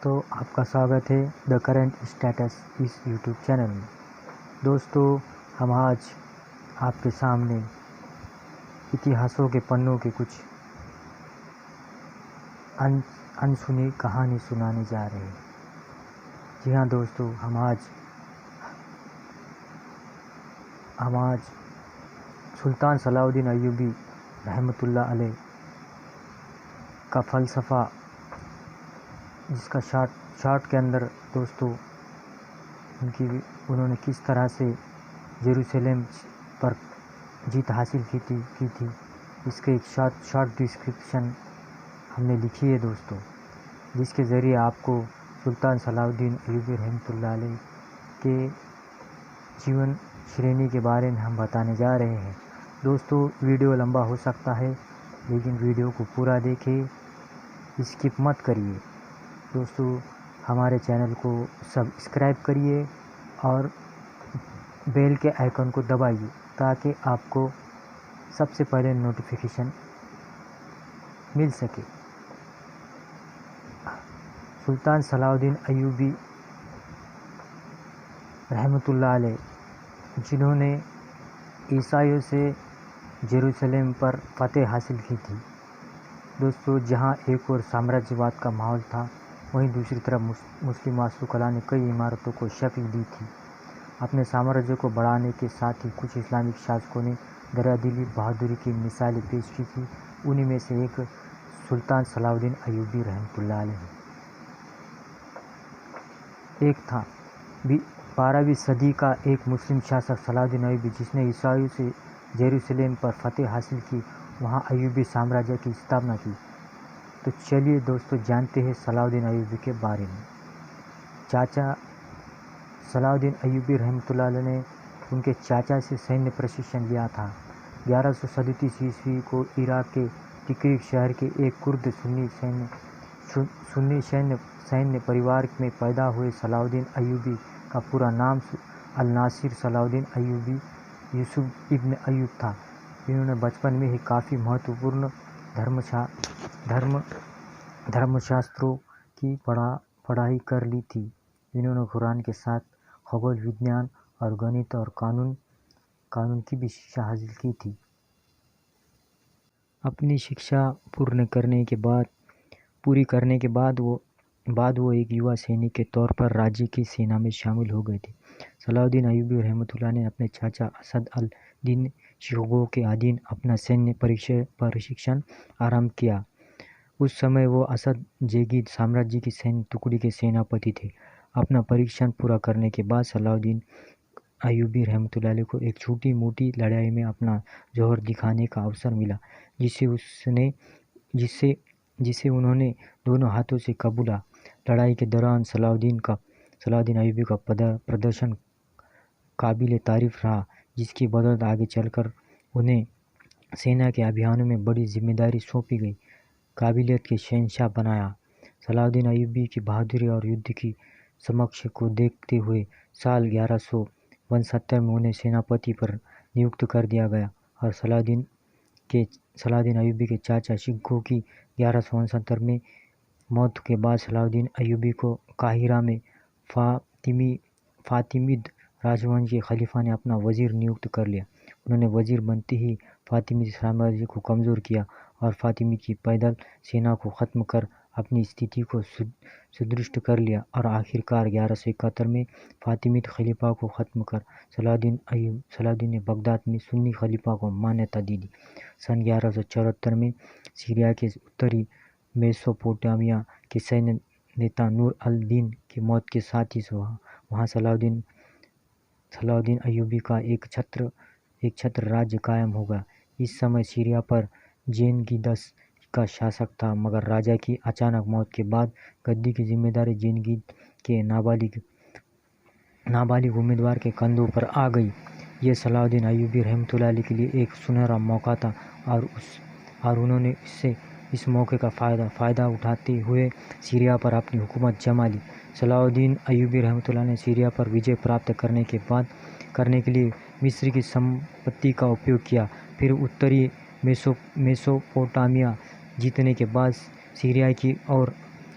दोस्तों, आपका स्वागत है द करंट स्टेटस इस यूट्यूब चैनल में। दोस्तों, हम आज आपके सामने इतिहासों के पन्नों की कुछ अनसुनी कहानी सुनाने जा रहे हैं। जी हाँ दोस्तों, हम आज सुल्तान सलाउद्दीन अय्यूबी रहमतुल्लाह अलैह का फ़लसफ़ा, जिसका शार्ट के अंदर दोस्तों उन्होंने किस तरह से जेरूसलम पर जीत हासिल की थी इसके एक शॉर्ट डिस्क्रिप्शन हमने लिखी है दोस्तों, जिसके ज़रिए आपको सुल्तान सलाउद्दीन अय्यूबी रहमतुल्लाह अलैह के जीवन श्रेणी के बारे में हम बताने जा रहे हैं। दोस्तों, वीडियो लंबा हो सकता है, लेकिन वीडियो को पूरा देखें, स्किप मत करिए। दोस्तों, हमारे चैनल को सब्सक्राइब करिए और बेल के आइकन को दबाइए ताकि आपको सबसे पहले नोटिफिकेशन मिल सके। सुल्तान सलाउद्दीन अय्यूबी रहमतुल्लाह अलैह, जिन्होंने ईसाइयों से जेरूसलम पर फतेह हासिल की थी दोस्तों, जहां एक और साम्राज्यवाद का माहौल था, वहीं दूसरी तरफ मुस्लिम वास्तुकला ने कई इमारतों को शक्ल दी थी। अपने साम्राज्य को बढ़ाने के साथ ही कुछ इस्लामिक शासकों ने दरियादिली बहादुरी की मिसालें पेश की थी। उन्हीं में से एक सुल्तान सलाउद्दीन अय्यूबी रहमतुल्लाह अलैह एक था। 12वीं सदी का एक मुस्लिम शासक सलाउद्दीन अय्यूबी, जिसने ईसाइयों से जेरूसलम पर फतेह हासिल की, वहां अय्यूबी साम्राज्य की स्थापना की। तो चलिए दोस्तों, जानते हैं सलाउद्दीन अय्यूबी के बारे में। चाचा सलाउद्दीन अय्यूबी रहमतुल्लाह अलैह ने उनके चाचा से सैन्य प्रशिक्षण लिया था। 1137 ईस्वी को इराक के तिक्रिक शहर के एक कुर्द सुन्नी सैन्य परिवार में पैदा हुए सलाउद्दीन अय्यूबी का पूरा नाम अल नासिर सलाउद्दीन अय्यूबी यूसुफ इब्न अय्यूब था। इन्होंने बचपन में ही काफ़ी महत्वपूर्ण धर्मशास्त्रों की पढ़ाई कर ली थी। इन्होंने कुरान के साथ खगोल विज्ञान और गणित और कानून की भी शिक्षा हासिल की थी। अपनी शिक्षा पूरी करने के बाद वो एक युवा सैनिक के तौर पर राज्य की सेना में शामिल हो गए थे। सलाउद्दीन अय्यूबी रहमतुल्लाह ने अपने चाचा असद अल दीन शिकोह के अधीन अपना सैन्य प्रशिक्षण आरंभ किया। उस समय वो असद जैगिद साम्राज्य की सैन्य टुकड़ी के सेनापति थे। अपना परीक्षण पूरा करने के बाद सलाउद्दीन अय्यूबी रहमतुल्लाह अलैह को एक छोटी मोटी लड़ाई में अपना जौहर दिखाने का अवसर मिला, जिसे उन्होंने दोनों हाथों से कबूला। लड़ाई के दौरान सलाउद्दीन अय्यूबी का प्रदर्शन काबिल तारीफ रहा, जिसकी बदौलत आगे चलकर उन्हें सेना के अभियानों में बड़ी जिम्मेदारी सौंपी गई, काबिलियत के शहंशाह बनाया। सलाउद्दीन अय्यूबी की बहादुरी और युद्ध की समक्ष को देखते हुए साल 1169 में उन्हें सेनापति पर नियुक्त कर दिया गया और सलाउद्दीन अय्यूबी के चाचा शिकोह की 1169 में मौत के बाद सलाउद्दीन अय्यूबी को काहिरा में फातिमिद राजवंश के खलीफा ने अपना वजीर नियुक्त कर लिया। उन्होंने वजीर बनते ही फातिमी साम्राज्य को कमज़ोर किया और फातिमी की पैदल सेना को ख़त्म कर अपनी स्थिति को सुदृढ़ कर लिया और आखिरकार 1171 में फातिमिद खलीफा को ख़त्म कर सलाउद्दीन ने बगदाद में सुन्नी खलीफा को मान्यता दी। सन 1174 में सीरिया के उत्तरी मेसोपोटामिया के सैन्य नेता नूर अल दीन की मौत के साथ ही वहाँ सलाउद्दीन अय्यूबी का एक छत्र राज्य कायम होगा। इस समय सीरिया पर जेनगिदस का शासक था, मगर राजा की अचानक मौत के बाद गद्दी की जिम्मेदारी जेनगिद के नाबालिग उम्मीदवार के कंधों पर आ गई। ये सलाउद्दीन अय्यूबी रहमतुल्लाह अलैह के लिए एक सुनहरा मौका था और उन्होंने इस मौके का फ़ायदा उठाते हुए सीरिया पर अपनी हुकूमत जमा ली। सलाउद्दीन अय्यूबी रहमतुल्लाह ने सीरिया पर विजय प्राप्त करने के लिए मिस्र की संपत्ति का उपयोग किया। फिर उत्तरी मेसोपोटामिया जीतने के बाद सीरिया की ओर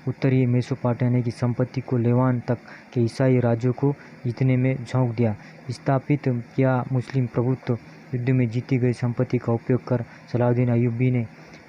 उत्तरी मेसोपोटामिया की संपत्ति को लेवान तक के ईसाई राज्यों को जीतने में झोंक दिया। स्थापित किया मुस्लिम प्रभुत्व। युद्ध में जीती गई संपत्ति का उपयोग कर सलाउद्दीन अय्यूबी ने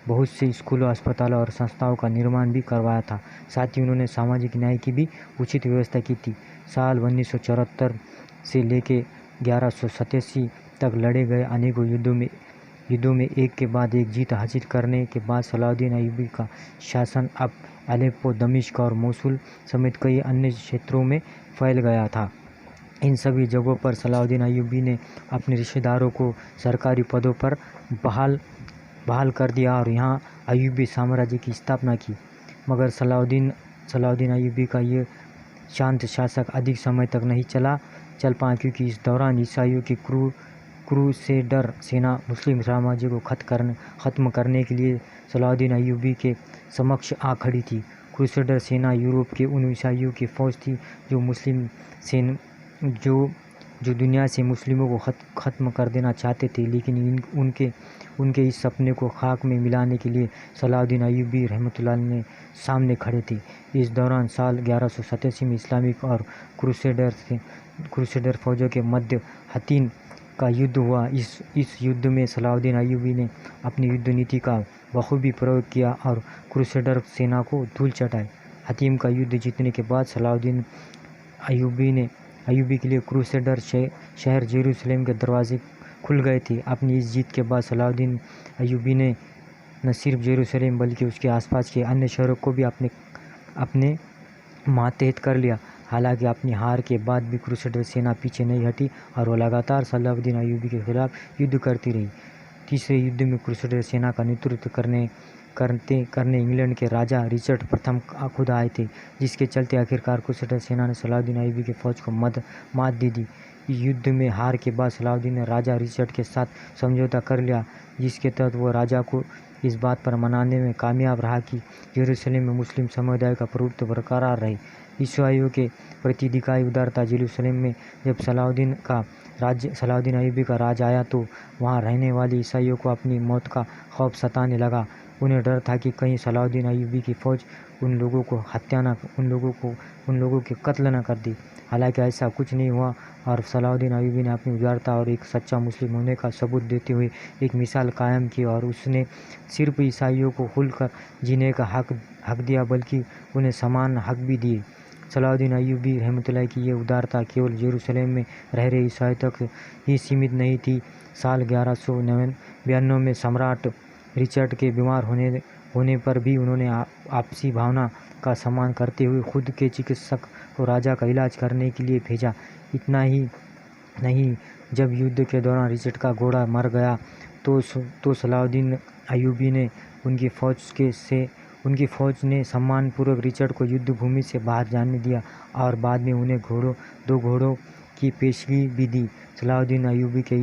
बहुत से स्कूलों, अस्पतालों और संस्थाओं का निर्माण भी करवाया था। साथ ही उन्होंने सामाजिक न्याय की भी उचित व्यवस्था की थी। साल 1974 से लेकर 1187 तक लड़े गए अनेकों युद्धों में एक के बाद एक जीत हासिल करने के बाद सलाउद्दीन अय्यूबी का शासन अब अलेप्पो, दमिश्क और मोसुल समेत कई अन्य क्षेत्रों में फैल गया था। इन सभी जगहों पर सलाउद्दीन अय्यूबी ने अपने रिश्तेदारों को सरकारी पदों पर बहाल कर दिया और यहाँ अय्यूबी साम्राज्य की स्थापना की। मगर सलाउद्दीन अय्यूबी का ये शांत शासक अधिक समय तक नहीं चल पाया, क्योंकि इस दौरान ईसाइयों की क्रूसेडर सेना मुस्लिम साम्राज्य को ख़त्म करने के लिए सलाउद्दीन अय्यूबी के समक्ष आ खड़ी थी। क्रूसेडर सेना यूरोप के उन ईसाइयों की फ़ौज थी जो दुनिया से मुस्लिमों को ख़त्म कर देना चाहते थे, लेकिन उनके इस सपने को खाक में मिलाने के लिए सलाउद्दीन अय्यूबी रहमतुल्लाह ने सामने खड़े थे। इस दौरान साल 1187 में इस्लामिक और क्रूसेडर फौजों के मध्य हतीन का युद्ध हुआ। इस युद्ध में सलाउद्दीन अय्यूबी ने अपनी युद्ध नीति का बखूबी प्रयोग किया और क्रूसेडर सेना को धूल चटाई। हतीम का युद्ध जीतने के बाद सलाउद्दीन अय्यूबी के लिए क्रूसेडर शहर जेरूसलम के दरवाजे खुल गए थे। अपनी इस जीत के बाद सलाउद्दीन अय्यूबी ने न सिर्फ जेरूसलम बल्कि उसके आसपास के अन्य शहरों को भी अपने मातहत कर लिया। हालांकि अपनी हार के बाद भी क्रूसेडर सेना पीछे नहीं हटी और वो लगातार सलाउद्दीन अय्यूबी के खिलाफ युद्ध करती रही। तीसरे युद्ध में क्रूसेडर सेना का नेतृत्व करने इंग्लैंड के राजा रिचर्ड प्रथम खुद आए थे, जिसके चलते आखिरकार क्रूसेडर सेना ने सलाउद्दीन अय्यूबी की फ़ौज को मात दे दी। युद्ध में हार के बाद सलाउद्दीन ने राजा रिचर्ड के साथ समझौता कर लिया, जिसके तहत वो राजा को इस बात पर मनाने में कामयाब रहा कि जेरूसलम में मुस्लिम समुदाय का प्रभुत्व बरकरार रहे। ईसाइयों के प्रति दिखाई उदारता। जेरूसलम में जब सलाउद्दीन अय्यूबी का राज आया तो वहाँ रहने वाले ईसाइयों को अपनी मौत का खौफ सताने लगा। उन्हें डर था कि कहीं सलाउद्दीन अय्यूबी की फ़ौज उन लोगों के कत्ल न कर दे। हालांकि ऐसा कुछ नहीं हुआ और सलाउद्दीन अय्यूबी ने अपनी उदारता और एक सच्चा मुस्लिम होने का सबूत देते हुए एक मिसाल कायम की और उसने सिर्फ ईसाइयों को खुलकर जीने का हक दिया, बल्कि उन्हें समान हक भी दिए। सलाउद्दीन अय्यूबी रहमतुल्लाह की ये उदारता केवल जेरूसलम में रह रहे ईसाइयों तक ही सीमित नहीं थी। साल 1192 में सम्राट रिचर्ड के बीमार होने पर भी उन्होंने आपसी भावना का सम्मान करते हुए खुद के चिकित्सक को राजा का इलाज करने के लिए भेजा। इतना ही नहीं, जब युद्ध के दौरान रिचर्ड का घोड़ा मर गया तो सलाउद्दीन अय्यूबी ने उनकी फ़ौज ने सम्मानपूर्वक रिचर्ड को युद्ध भूमि से बाहर जाने दिया और बाद में उन्हें 2 घोड़ों की पेशगी भी दी। सलाउद्दीन अय्यूबी के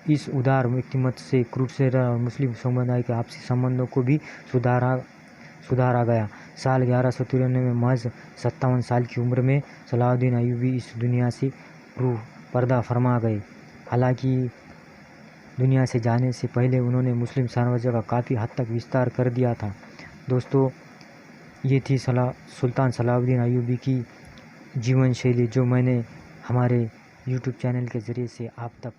इस उदार व्यक्तिमत्व से क्रूसेडर और मुस्लिम समुदाय के आपसी संबंधों को भी सुधारा गया। साल 1193 में महज 57 साल की उम्र में सलाउद्दीन अय्यूबी इस दुनिया से पर्दा फरमा गए। हालांकि दुनिया से जाने से पहले उन्होंने मुस्लिम साम्राज्य का काफ़ी हद तक विस्तार कर दिया था। दोस्तों, ये थी सुल्तान सलाउद्दीन अय्यूबी की जीवन शैली, जो मैंने हमारे YouTube चैनल के ज़रिए से आपको